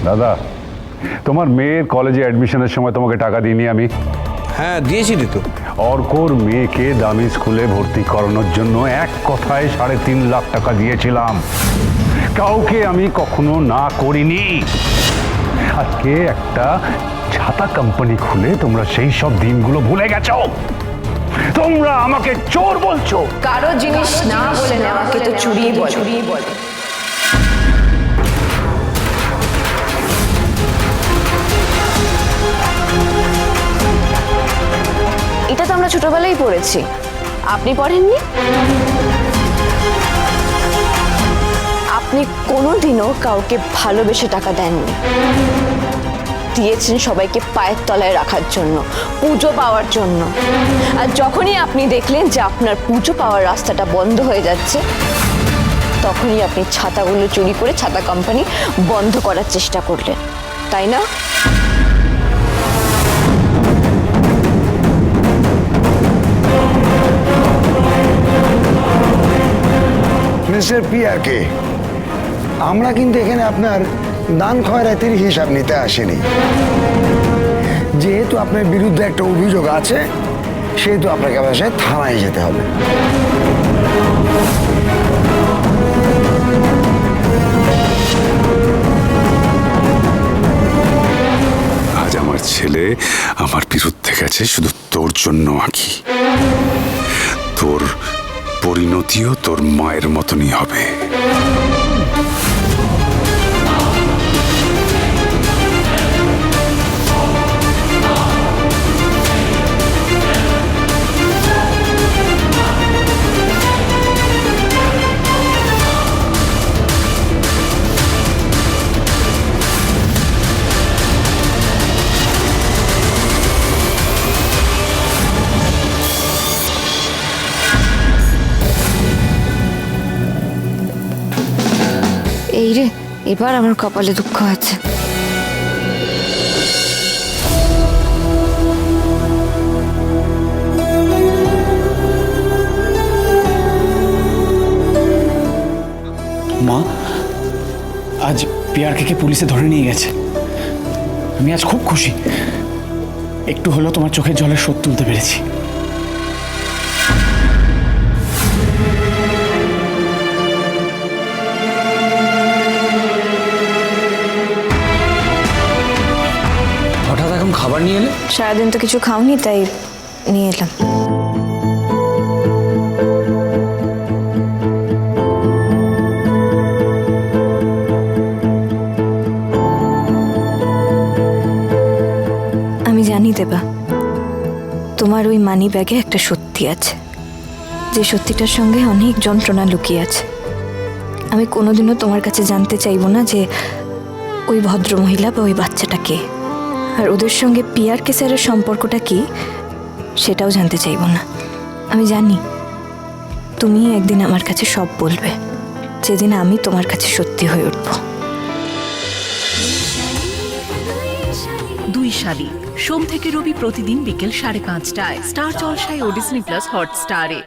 দাদা, তোমার মেয়ের কলেজে অ্যাডমিশনের সময় তোমাকে টাকা দিইনি আমি? হ্যাঁ দিয়েছিলি তো। অর্কর মেয়েকে দামি স্কুলে ভর্তি করানোর জন্য এক কথায় 3.5 লাখ টাকা দিয়েছিলাম। কাউকে আমি কখনো না করিনি। আজকে একটা ছাতা কোম্পানি খুলে তোমরা সেই সব দিনগুলো ভুলে গেছো। তোমরা আমাকে চোর বলছো। কারো জিনিস না বলে নেওয়াকে তো চুরি বলে। এটা তো আমরা ছোটবেলায় পড়েছি, আপনি পড়েননি? আপনি কোনোদিনও কাউকে ভালোবেসে টাকা দেননি, দিয়েছেন সবাইকে পায়ের তলায় রাখার জন্য, পুজো পাওয়ার জন্য। আর যখনই আপনি দেখলেন যে আপনার পুজো পাওয়ার রাস্তাটা বন্ধ হয়ে যাচ্ছে, তখনই আপনি ছাতাগুলো চুরি করে ছাতা কোম্পানি বন্ধ করার চেষ্টা করলেন, তাই না? মিস্টার পিআরকে, আমরা কিন্তু এখানে আপনার দান খয়রাতির হিসাব নিতে আসিনি। যেহেতু আপনার বিরুদ্ধে একটা অভিযোগ আছে, সেহেতু আপনাকে বাসায় থানায় যেতে হবে। আজ আমার ছেলে আমার বিরুদ্ধে গেছে শুধু তোর জন্য আঁকি। তোর পরিণতিও তোর মায়ের মতনই হবে। এই রে, এবার আমার কপালে দুঃখ আছে। মা, আজ পিয়ারকে পুলিশে ধরে নিয়ে গেছে। আমি আজ খুব খুশি, একটু হলেও তোমার চোখের জলের শোধ তুলতে পেরেছি। হঠাৎ এখন খাবার নিয়ে এলে? সারাদিন তো কিছু খাওনি, তাই নিয়ে এলাম। আমি জানি দেবা, তোমার ওই মানি ব্যাগে একটা সত্যি আছে, যে সত্যিটার সঙ্গে অনেক যন্ত্রণা লুকিয়ে আছে। আমি কোনোদিনও তোমার কাছে জানতে চাইবো না যে ওই ভদ্রমহিলা বা ওই বাচ্চাটা কে, আর ওদের সঙ্গে পিআরকে স্যারের সম্পর্কটা কি সেটাও জানতে চাইবো না। আমি জানি তুমি একদিন আমার কাছে সব বলবে, যেদিন আমি তোমার কাছে সত্যি হয়ে উঠব। দুই শালি, সোম থেকে রবি প্রতিদিন বিকেল 5:30টায় স্টার জলসায় ও ডিজনি প্লাস হটস্টারে।